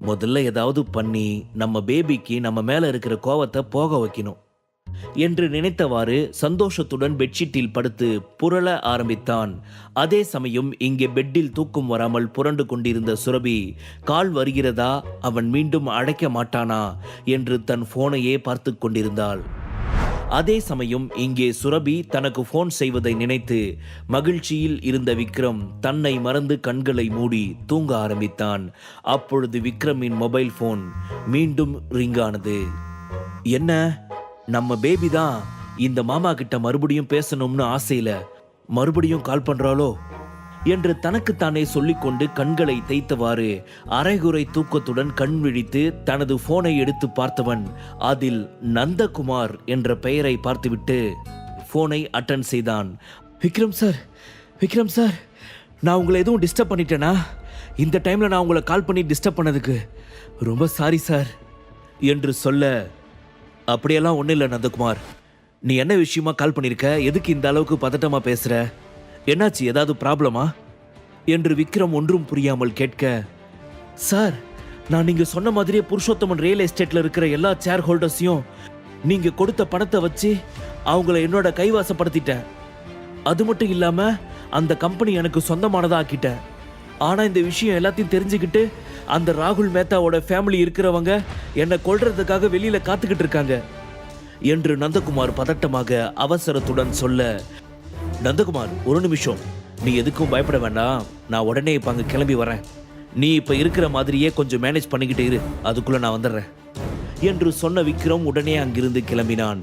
முதல்ல ஏதாவது பண்ணி நம்ம பேபிக்கு நம்ம மேல இருக்கிற கோவத்தை போக வைக்கணும் என்று நினைத்தவாறு சந்தோஷத்துடன் பெட்ஷீட்டில் படுத்து புரள ஆரம்பித்தான். அதே சமயம் இங்கே பெட்டில் தூக்கம் வராமல் புரண்டு கொண்டிருந்த சுரபி கால் வருகிறதா, அவன் மீண்டும் அழைக்க மாட்டானா என்று தன் போனையே பார்த்து கொண்டிருந்தாள். அதே சமயம் இங்கே சுரபி தனக்கு போன் செய்வதை நினைத்து மகிழ்ச்சியில் இருந்த விக்ரம் தன்னை மறந்து கண்களை மூடி தூங்க ஆரம்பித்தான். அப்பொழுது விக்ரமின் மொபைல் போன் மீண்டும் ரிங் ஆனது. என்ன, நம்ம பேபி தான் இந்த மாமா கிட்ட மறுபடியும் பேசணும்னு ஆசையில மறுபடியும் கால் பண்றாளோ என்று தனக்குத்தானே சொல்லிக்கொண்டு கண்களை தேய்த்தவாறு அரைகுறை தூக்கத்துடன் கண் விழித்து தனது போனை எடுத்து பார்த்தவன் அதில் நந்தகுமார் என்ற பெயரை பார்த்துவிட்டு போனை அட்டன் செய்தான். விக்ரம் சார், நான் உங்களை எதுவும் டிஸ்டர்ப் பண்ணிட்டேனா? இந்த டைம்ல நான் உங்களை கால் பண்ணி டிஸ்டர்ப் பண்ணதுக்கு ரொம்ப சாரி சார் என்று சொல்ல, அப்படியெல்லாம் ஒன்றும் இல்லை நந்தகுமார், நீ என்ன விஷயமா கால் பண்ணியிருக்க? எதுக்கு இந்த அளவுக்கு பதட்டமா பேசுற? என்னாச்சு, ஏதாவது ப்ராப்ளமா என்று விக்ரம் ஒன்றும் புரியாமல் கேட்க, சார், நான் நீங்க சொன்ன மாதிரியே புருஷோத்தமன் ரியல் எஸ்டேட்ல இருக்கிற எல்லா ஷேர் ஹோல்டர்ஸையும் நீங்க கொடுத்த பணத்தை வச்சு அவங்கள என்னோட கைவாசப்படுத்திட்டேன். அது மட்டும் இல்லாம அந்த கம்பெனி எனக்கு சொந்தமானதா ஆக்கிட்டேன். ஆனா இந்த விஷயம் எல்லாத்தையும் தெரிஞ்சுக்கிட்டு அந்த ராகுல் மேத்தாவோட ஃபேமிலி இருக்கிறவங்க என்னை கொல்றதுக்காக வெளியில காத்துக்கிட்டு இருக்காங்க என்று நந்தகுமார் பதட்டமாக அவசரத்துடன் சொல்ல, நந்தகுமார், ஒரு நிமிஷம், நீ எதுக்கும் பயப்பட வேண்டாம், நான் உடனே இப்ப அங்க கிளம்பி வரேன். நீ இப்ப இருக்கிற மாதிரியே கொஞ்சம் மேனேஜ் பண்ணிக்கிட்டு இரு, அதுக்குள்ள நான் வந்துடுறேன் என்று சொன்ன விக்ரம் உடனே அங்கிருந்து கிளம்பினான்.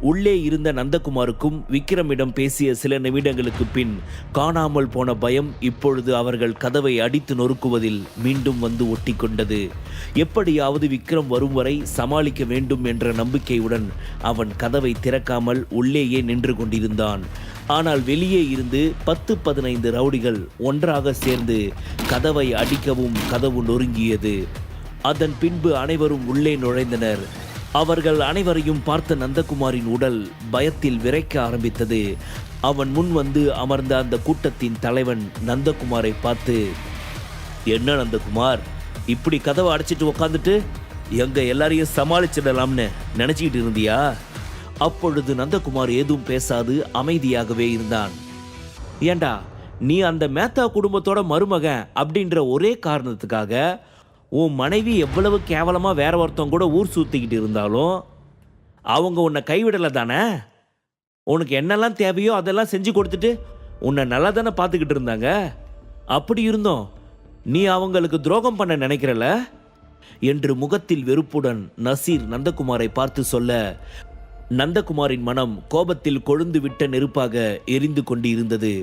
உள்ளே இருந்த நந்தகுமாருக்கும் விக்ரமிடம் பேசிய சில நிமிடங்களுக்கு பின் காணாமல் போன பயம் இப்பொழுது அவர்கள் கதவை அடித்து நொறுக்குவதில் மீண்டும் வந்து ஒட்டி கொண்டது. எப்படியாவது விக்ரம் வரும் வரை சமாளிக்க வேண்டும் என்ற நம்பிக்கையுடன் அவன் கதவை திறக்காமல் உள்ளேயே நின்று கொண்டிருந்தான். ஆனால் வெளியே இருந்து 10-15 ரவுடிகள் ஒன்றாக சேர்ந்து கதவை அடிக்கவும் கதவு நொறுங்கியது. அதன் பின்பு அனைவரும் உள்ளே நுழைந்தனர். அவர்கள் அனைவரையும் பார்த்த நந்தகுமாரின் உடல் பயத்தில் விரைக்க ஆரம்பித்தது. அவன் முன் வந்து அமர்ந்த அந்த கூட்டத்தின் தலைவன் நந்தகுமாரை பார்த்து, என்ன நந்தகுமார், இப்படி கதவை அடைச்சிட்டு உக்காந்துட்டு எங்க எல்லாரையும் சமாளிச்சிடலாம்னு நினைச்சிட்டு இருந்தியா? அப்பொழுது நந்தகுமார் ஏதும் பேசாது அமைதியாகவே இருந்தான். ஏண்டா, நீ அந்த மேத்தா குடும்பத்தோட மருமகன் அப்படின்ற ஒரே காரணத்துக்காக உன் மனைவி எவ்வளவு கேவலமா வேற ஒருத்தவங்க கூட ஊர் சுத்திக்கிட்டு இருந்தாலும் அவங்க உன்னை கைவிடலை தானே? உனக்கு என்னெல்லாம் தேவையோ அதெல்லாம் செஞ்சு கொடுத்துட்டு உன்னை நல்லா தானே பார்த்துக்கிட்டு இருந்தாங்க. அப்படி இருந்தோம் நீ அவங்களுக்கு துரோகம் பண்ண நினைக்கிறல என்று முகத்தில் வெறுப்புடன் நசீர் நந்தகுமாரை பார்த்து சொல்ல, நந்தகுமாரின் மனம் கோபத்தில் கொழுந்து விட்ட நெருப்பாக எரிந்து கொண்டு இருந்தது.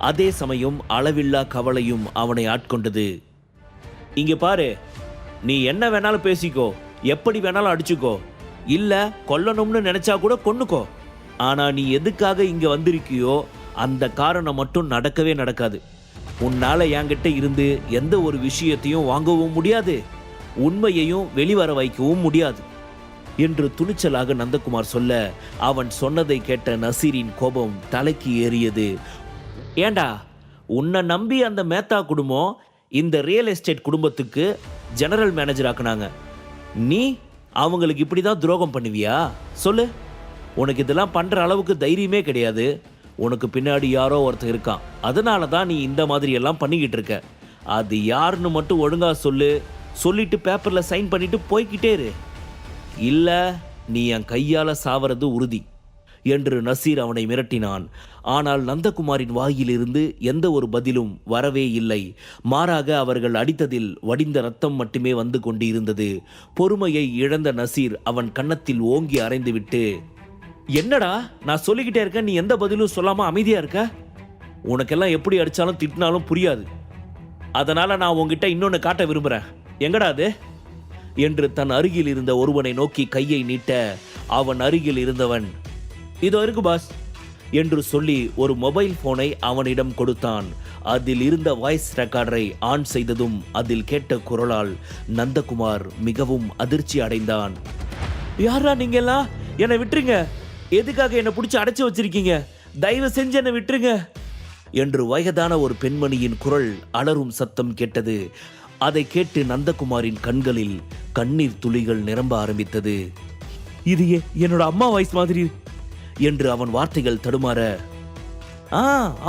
அதே சமயம் அளவில்லா கவலையும் அவனை ஆட்கொண்டது. இங்க பாரு, நீ என்ன வேணாலும் பேசிக்கோ, எப்படி வேணாலும் அடிச்சுக்கோ, இல்ல கொல்லணும்னு நினைச்சா கூட கொன்னுக்கோ. ஆனா நீ எதுக்காக இங்க வந்திருக்கியோ அந்த காரணம் மட்டும் நடக்கவே நடக்காது. உன்னால என்கிட்ட இருந்து எந்த ஒரு விஷயத்தையும் வாங்கவும் முடியாது, உண்மையையும் வெளிவர வைக்கவும் முடியாது என்று துணிச்சலாக நந்தகுமார் சொல்ல, அவன் சொன்னதை கேட்ட நசீரின் கோபம் தலைக்கு ஏறியது. ஏண்டா, உன்னை நம்பி அந்த மேத்தா குடும்பம் இந்த ரியல் எஸ்டேட் குடும்பத்துக்கு ஜெனரல் மேனேஜர் ஆக்குனாங்க. நீ அவங்களுக்கு இப்படிதான் துரோகம் பண்ணுவியா? சொல்லு. உனக்கு இதெல்லாம் பண்ற அளவுக்கு தைரியமே கிடையாது. உனக்கு பின்னாடி யாரோ ஒருத்தர் இருக்கான், அதனால தான் நீ இந்த மாதிரி எல்லாம் பண்ணிக்கிட்டு இருக்க. அது யாருன்னு மட்டும் ஒழுங்கா சொல்லு, சொல்லிட்டு பேப்பர்ல சைன் பண்ணிட்டு போய்கிட்டே இரு, இல்ல நீ என் கையால சாவறது உறுதி என்று நசீர் அவனை மிரட்டினான். ஆனால் நந்தகுமாரின் வாயிலிருந்து எந்த ஒரு பதிலும் வரவே இல்லை. மாறாக அவர்கள் அடித்ததில் வடிந்த ரத்தம் மட்டுமே வந்து கொண்டு இருந்தது. பொறுமையை இழந்த நசீர் அவன் கன்னத்தில் ஓங்கி அறைந்துவிட்டு, என்னடா நான் சொல்லிக்கிட்டே இருக்க, நீ எந்த பதிலும் சொல்லாம அமைதியா இருக்க? உனக்கெல்லாம் எப்படி அடிச்சாலும் திட்டினாலும் புரியாது. அதனால நான் உங்ககிட்ட இன்னொன்னு காட்ட விரும்புறேன். எங்கடா அது என்று தன் அருகில் இருந்த ஒருவனை நோக்கி கையை நீட்ட, அவன் அருகில் இருந்தவன், இதோ இருக்கு பாஸ் என்று சொல்லி ஒரு மொபைல் போனை அவனிடம் கொடுத்தான். அதில் இருந்த வாய்ஸ் ரெக்கார்டரை ஆன் செய்ததும் அதில் கேட்ட குரலால் நந்தகுமார் மிகவும் அதிர்ச்சி அடைந்தான். யாரா நீங்க எல்லாம்? என்னை விட்டுருங்க, எதுக்காக என்னை பிடிச்சி அடைச்சு வச்சிருக்கீங்க? தயவு செஞ்சு என்னை விட்டுருங்க என்று வயதான ஒரு பெண்மணியின் குரல் அலறும் சத்தம் கேட்டது. அதை கேட்டு நந்தகுமாரின் கண்களில் கண்ணீர் துளிகள் நிரம்ப ஆரம்பித்தது. இது என்னோட அம்மா வாய்ஸ் மாதிரி என்று அவன் வார்த்தைகள் தடுமாற,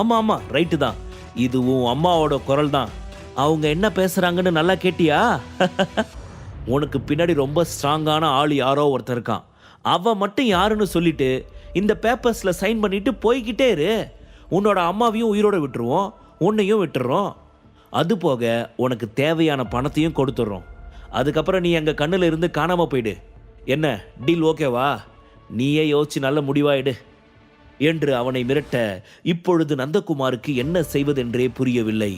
ஆமா ஆமா ரைட்டு தான், இதுவும் அம்மாவோட குரல் தான். அவங்க என்ன பேசுறாங்கன்னு நல்லா கேட்டியா? உனக்கு பின்னாடி ரொம்ப ஸ்ட்ராங்கான ஆள் யாரோ ஒருத்தர் இருக்கான். அவன் மட்டும் யாருன்னு சொல்லிட்டு இந்த பேப்பர்ஸ்ல சைன் பண்ணிட்டு போய்கிட்டே இரு. உன்னோட அம்மாவையும் உயிரோட விட்டுருவோம், உன்னையும் விட்டுறோம். அது போக உனக்கு தேவையான பணத்தையும் கொடுத்துட்றோம். அதுக்கப்புறம் நீ எங்கள் கண்ணில் இருந்து காணாமல் போயிடு. என்ன டீல் ஓகேவா? நீயே யோசிச்சு நல்ல முடிவாயிடு என்று அவனை மிரட்ட, இப்பொழுது நந்தகுமாருக்கு என்ன செய்வதென்றே புரியவில்லை.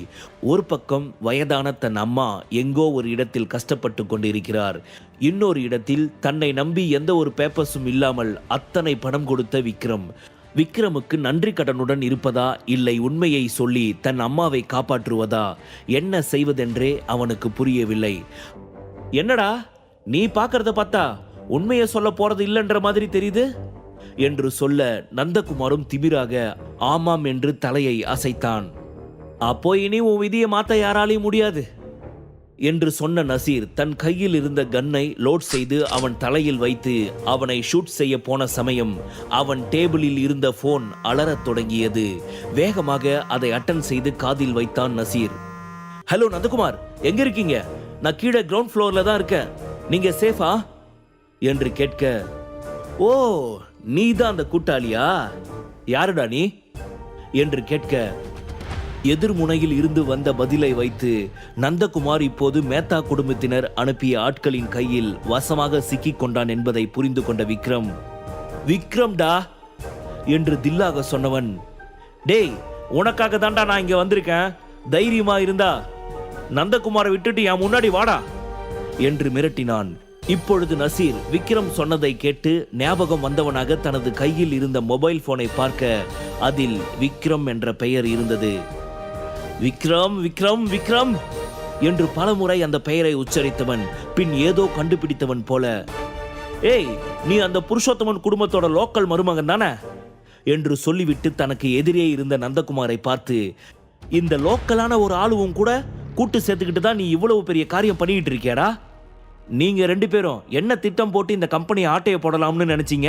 ஒரு பக்கம் வயதான தன் அம்மா எங்கோ ஒரு இடத்தில் கஷ்டப்பட்டு கொண்டிருக்கிறார். இன்னொரு இடத்தில் தன்னை நம்பி எந்த ஒரு பேப்பர்ஸும் இல்லாமல் அத்தனை பணம் கொடுத்த விக்ரமுக்கு நன்றி கடனுடன் இருப்பதா, இல்லை உண்மையை சொல்லி தன் அம்மாவை காப்பாற்றுவதா, என்ன செய்வதென்றே அவனுக்கு புரியவில்லை. என்னடா நீ பார்க்கறத பார்த்தா உண்மையை சொல்ல போறது இல்லைன்ற மாதிரி தெரியுது என்று சொல்ல, நந்தகுமாரும் திமிராக ஆமாம் என்று தலையை அசைத்தான். அப்போ இனி உன் விதியை மாற்ற யாராலையும் முடியாது என்று சொன்ன நசீர் தன் கையில் இருந்த கன்னை லோட் செய்து அவன் தலையில் வைத்து அவனை ஷூட் செய்ய போன சமயம் அவன் டேபிளில் இருந்த போன் அலறத் தொடங்கியது. வேகமாக அதை அட்டன் செய்து காதில் வைத்தான் நசீர். ஹலோ நந்தகுமார், எங்க இருக்கீங்க? நான் கீழே கிரவுண்ட் ஃப்ளோர்ல தான் இருக்கேன். நீங்க சேஃபா என்று கேட்க, ஓ நீ தான் அந்த கூட்டாளியா? யாருடா நீ என்று கேட்க, எதிர்முனையில் இருந்து வந்த பதிலை வைத்து நந்தகுமார் இப்போது மேத்தா குடும்பத்தினர் அனுப்பிய ஆட்களின் கையில் வசமாக சிக்கிக் கொண்டான் என்பதை புரிந்து கொண்ட விக்ரம்டா என்று தில்லாக சொன்னவன், டேய் உனக்காக தான்டா நான் இங்க வந்திருக்கேன். தைரியமா இருந்தா நந்தகுமாரை விட்டுட்டு என் முன்னாடி வாடா என்று மிரட்டினான். இப்பொழுது நசீர் விக்ரம் சொன்னதை கேட்டு ஞாபகம் வந்தவனாக தனது கையில் இருந்த மொபைல் போனை பார்க்க அதில் விக்ரம் என்ற பெயர் இருந்தது. விக்ரம் விக்ரம் விக்ரம் என்று பலமுறை அந்த பெயரை உச்சரித்தவன் பின் ஏதோ கண்டுபிடித்தவன் போல, ஏய் நீ அந்த புருஷோத்தமன் குடும்பத்தோட லோக்கல் மருமகன் தானே என்று சொல்லிவிட்டு தனக்கு எதிரே இருந்த நந்தகுமாரை பார்த்து, இந்த லோக்கலான ஒரு ஆளுவும் கூட கூட்டு சேர்த்துக்கிட்டு தான் நீ இவ்வளவு பெரிய காரியம் பண்ணிக்கிட்டு இருக்கியாடா? நீங்க 2 பேரும் என்ன திட்டம் போட்டு இந்த கம்பெனியை ஆட்டைய போடலாம்னு நினைச்சீங்க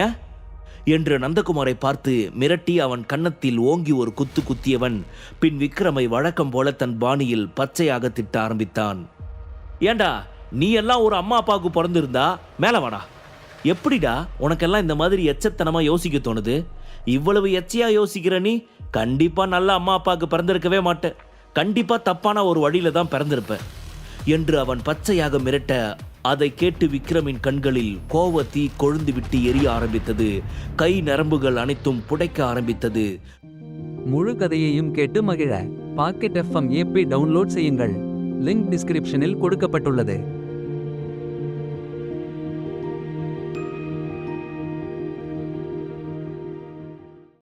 என்று நந்தகுமாரை பார்த்து மிரட்டி அவன் கன்னத்தில் ஓங்கி ஒரு குத்து குத்தியவன் பின் விக்ரமை வழக்கம் போல தன் பாணியில் பச்சையாக திட்ட ஆரம்பித்தான். ஏண்டா நீ எல்லாம் ஒரு அம்மா அப்பாவுக்கு பிறந்திருந்தா மேல வாடா. எப்படிடா உனக்கெல்லாம் இந்த மாதிரி எச்சத்தனமா யோசிக்க தோணுது? இவ்வளவு எச்சையா யோசிக்கிற நீ கண்டிப்பா நல்ல அம்மா அப்பாவுக்கு பிறந்திருக்கவே மாட்ட. கண்டிப்பா தப்பான ஒரு வழியில தான் பிறந்திருப்ப என்று அவன் பச்சையாக மிரட்ட, அதை கேட்டு விக்ரமின் கண்களில் கோவத்தீ கொழுந்து விட்டு எரிய ஆரம்பித்தது. கை நரம்புகள் அனைத்தும் புடைக்க ஆரம்பித்தது. முழு கதையையும் கேட்டு மகிழ பாக்கெட் FM ஆப்பை டவுன்லோட் செய்யுங்கள். லிங்க் டிஸ்கிரிப்ஷனில் கொடுக்கப்பட்டுள்ளது.